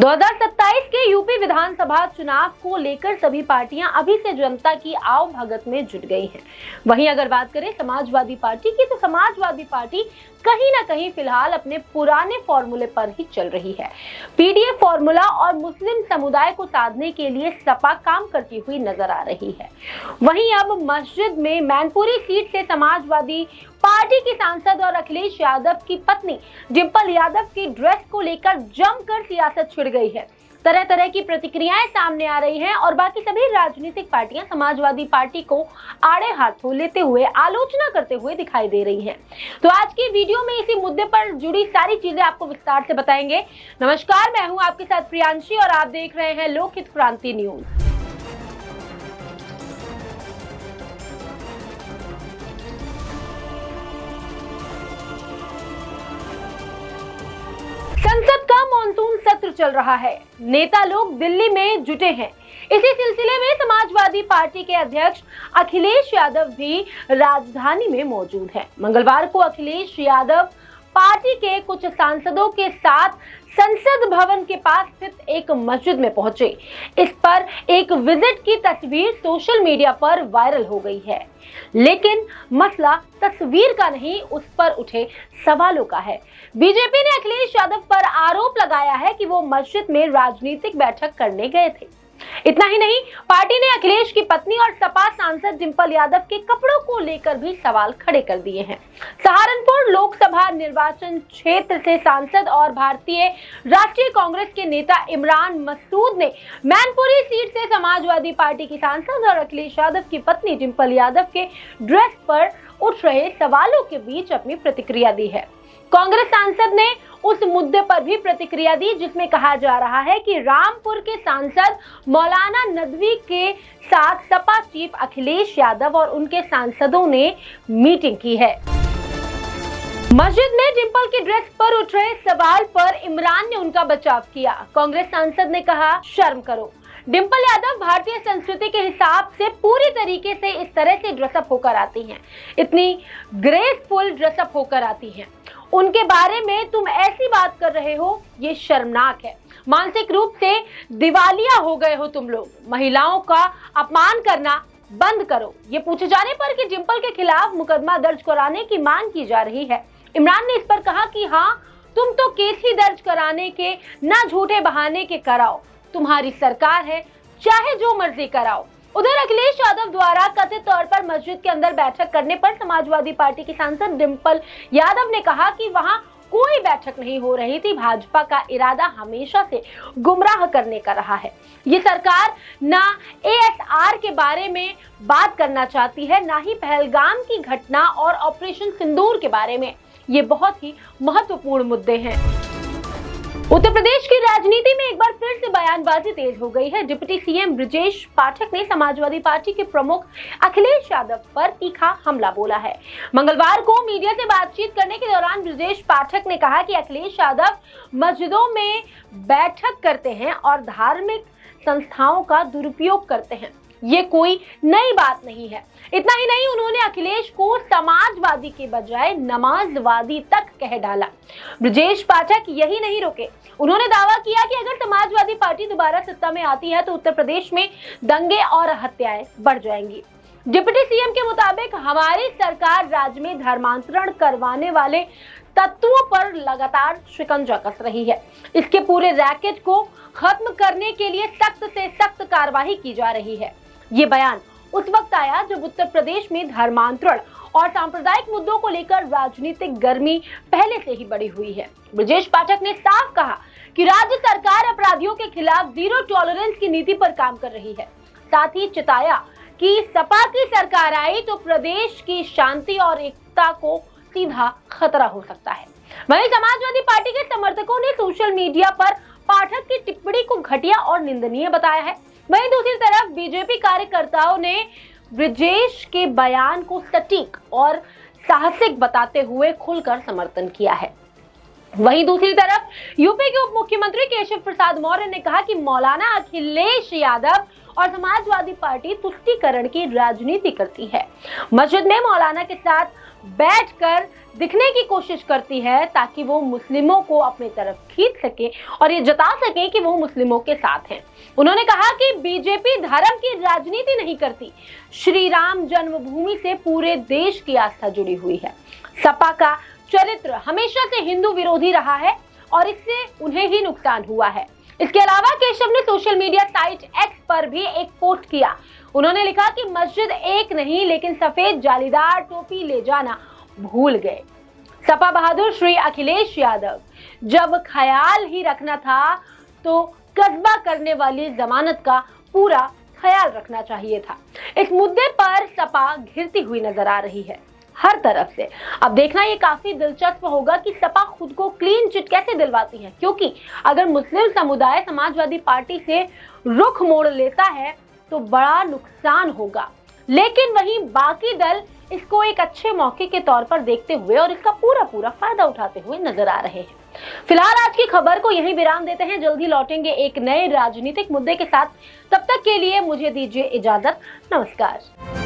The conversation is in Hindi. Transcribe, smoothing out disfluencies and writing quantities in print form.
2027 के यूपी विधानसभा चुनाव को लेकर सभी पार्टियां अभी से जनता की आव भगत में जुट गई हैं। वहीं अगर बात करें समाजवादी पार्टी की, तो समाजवादी पार्टी कहीं ना कहीं फिलहाल अपने पुराने फॉर्मूले पर ही चल रही है। पीडीए फॉर्मूला और मुस्लिम समुदाय को साधने के लिए सपा काम करती हुई नजर आ रही है। वहीं अब मस्जिद में मैनपुरी सीट से समाजवादी पार्टी की सांसद और अखिलेश यादव की पत्नी डिंपल यादव की ड्रेस को लेकर जमकर सियासत छिड़ गई है। तरह तरह की प्रतिक्रियाएं सामने आ रही हैं और बाकी सभी राजनीतिक पार्टियां समाजवादी पार्टी को आड़े हाथों लेते हुए आलोचना करते हुए दिखाई दे रही हैं। तो आज की वीडियो में इसी मुद्दे पर जुड़ी सारी चीजें आपको विस्तार से बताएंगे। नमस्कार, मैं हूं आपके साथ प्रियांशी और आप देख रहे हैं लोकहित क्रांति न्यूज। संसद का मॉनसून सत्र चल रहा है। नेता लोग दिल्ली में जुटे हैं। इसी सिलसिले में समाजवादी पार्टी के अध्यक्ष अखिलेश यादव भी राजधानी में मौजूद हैं। मंगलवार को अखिलेश यादव पार्टी के कुछ सांसदों के साथ संसद भवन के पास स्थित एक मस्जिद में पहुंचे। इस पर एक विजिट की तस्वीर सोशल मीडिया पर वायरल हो गई है, लेकिन मसला तस्वीर का नहीं, उस पर उठे सवालों का है। बीजेपी ने अखिलेश यादव पर आरोप लगाया है कि वो मस्जिद में राजनीतिक बैठक करने गए थे। इतना ही नहीं, पार्टी ने अखिलेश की पत्नी और सपा सांसद डिंपल यादव के कपड़ों को लेकर भी सवाल खड़े कर दिए हैं। सहारनपुर लोकसभा निर्वाचन क्षेत्र से सांसद और भारतीय राष्ट्रीय कांग्रेस के नेता इमरान मसूद ने मैनपुरी सीट से समाजवादी पार्टी की सांसद और अखिलेश यादव की पत्नी डिंपल यादव के ड्रेस पर उठ रहे सवालों के बीच अपनी प्रतिक्रिया दी है। कांग्रेस सांसद ने उस मुद्दे पर भी प्रतिक्रिया दी जिसमें कहा जा रहा है कि रामपुर के सांसद मौलाना नदवी के साथ सपा चीफ अखिलेश यादव और उनके सांसदों ने मीटिंग की है। मस्जिद में डिंपल की ड्रेस पर उठ रहे सवाल पर इमरान ने उनका बचाव किया। कांग्रेस सांसद ने कहा, शर्म करो। डिंपल यादव भारतीय संस्कृति के हिसाब से पूरी तरीके से इस तरह से ड्रेसअप होकर आती हैं, इतनी ग्रेसफुल ड्रेसअप होकर आती हैं। उनके बारे में तुम ऐसी बात कर रहे हो, ये शर्मनाक है। मानसिक रूप से दिवालिया हो गए हो तुम लोग। महिलाओं का अपमान करना बंद करो। ये पूछे जाने पर कि डिंपल के खिलाफ मुकदमा दर्ज कराने की मांग की जा रही है, इमरान ने इस पर कहा कि हाँ, तुम तो केस ही दर्ज कराने के, ना झूठे बहाने के कराओ। तुम्हारी सरकार है, चाहे जो मर्जी कराओ। उधर अखिलेश यादव द्वारा कथित तौर पर मस्जिद के अंदर बैठक करने पर समाजवादी पार्टी की सांसद डिंपल यादव ने कहा कि वहां कोई बैठक नहीं हो रही थी। भाजपा का इरादा हमेशा से गुमराह करने का रहा है। ये सरकार ना एएसआर के बारे में बात करना चाहती है, ना ही पहलगाम की घटना और ऑपरेशन सिंदूर के बारे में। ये बहुत ही महत्वपूर्ण मुद्दे हैं। उत्तर प्रदेश की राजनीति में एक बार फिर से बयानबाजी तेज हो गई है। डिप्टी सीएम ब्रजेश पाठक ने समाजवादी पार्टी के प्रमुख अखिलेश यादव पर तीखा हमला बोला है। मंगलवार को मीडिया से बातचीत करने के दौरान ब्रजेश पाठक ने कहा कि अखिलेश यादव मस्जिदों में बैठक करते हैं और धार्मिक संस्थाओं का दुरुपयोग करते हैं। ये कोई नई बात नहीं है। इतना ही नहीं, उन्होंने अखिलेश को समाजवादी के बजाय नमाजवादी तक कह डाला। ब्रजेश पाठक यही नहीं रुके, उन्होंने दावा किया कि अगर समाजवादी पार्टी दोबारा सत्ता में आती है तो उत्तर प्रदेश में दंगे और हत्याएं बढ़ जाएंगी। डिप्टी सीएम के मुताबिक हमारी सरकार राज्य में धर्मांतरण करवाने वाले तत्वों पर लगातार शिकंजा कस रही है। इसके पूरे रैकेट को खत्म करने के लिए सख्त से सख्त कार्रवाई की जा रही है। ये बयान उस वक्त आया जब उत्तर प्रदेश में धर्मांतरण और सांप्रदायिक मुद्दों को लेकर राजनीतिक गर्मी पहले से ही बढ़ी हुई है। ब्रजेश पाठक ने साफ कहा कि राज्य सरकार अपराधियों के खिलाफ जीरो टॉलरेंस की नीति पर काम कर रही है। साथ ही चिताया कि सपा की सरकार आई तो प्रदेश की शांति और एकता को सीधा खतरा हो सकता है। वहीं समाजवादी पार्टी के समर्थकों ने सोशल मीडिया पर पाठक की टिप्पणी को घटिया और निंदनीय बताया है। वहीं दूसरी तरफ बीजेपी कार्यकर्ताओं ने ब्रजेश के बयान को सटीक और साहसिक बताते हुए खुलकर समर्थन किया है। वहीं दूसरी तरफ यूपी के उप मुख्यमंत्री केशव प्रसाद मौर्य ने कहा कि मौलाना अखिलेश यादव और समाजवादी पार्टी तुष्टीकरण की राजनीति करती है। मस्जिद में मौलाना के साथ बैठकर दिखने की कोशिश करती है ताकि वो मुस्लिमों को अपनी तरफ खींच सके और ये जता सके कि वो मुस्लिमों के साथ हैं। उन्होंने कहा कि बीजेपी धर्म की राजनीति नहीं करती, श्री राम जन्मभूमि से पूरे देश की आस्था जुड़ी हुई है। सपा का चरित्र हमेशा से हिंदू विरोधी रहा है और इससे उन्हें ही नुकसान हुआ है। इसके अलावा केशव ने सोशल मीडिया साइट एक्स पर भी एक पोस्ट किया। उन्होंने लिखा कि मस्जिद एक नहीं लेकिन सफेद जालीदार टोपी ले जाना भूल गए। सपा बहादुर श्री अखिलेश यादव, जब ख्याल ही रखना था तो कस्बा करने वाली जमानत का पूरा ख्याल रखना चाहिए था। इस मुद्दे पर सपा घिरती हुई नजर आ रही है हर तरफ से। अब देखना ये काफी दिलचस्प होगा कि सपा खुद को क्लीन चिट कैसे दिलवाती है, क्योंकि अगर मुस्लिम समुदाय समाजवादी पार्टी से रुख मोड़ लेता है तो बड़ा नुकसान होगा, लेकिन वहीं बाकी दल इसको एक अच्छे मौके के तौर पर देखते हुए और इसका पूरा फायदा उठाते हुए नजर आ रहे हैं। फिलहाल आज की खबर को यहीं विराम देते हैं, जल्द ही लौटेंगे एक नए राजनीतिक मुद्दे के साथ। तब तक के लिए मुझे दीजिए इजाजत, नमस्कार।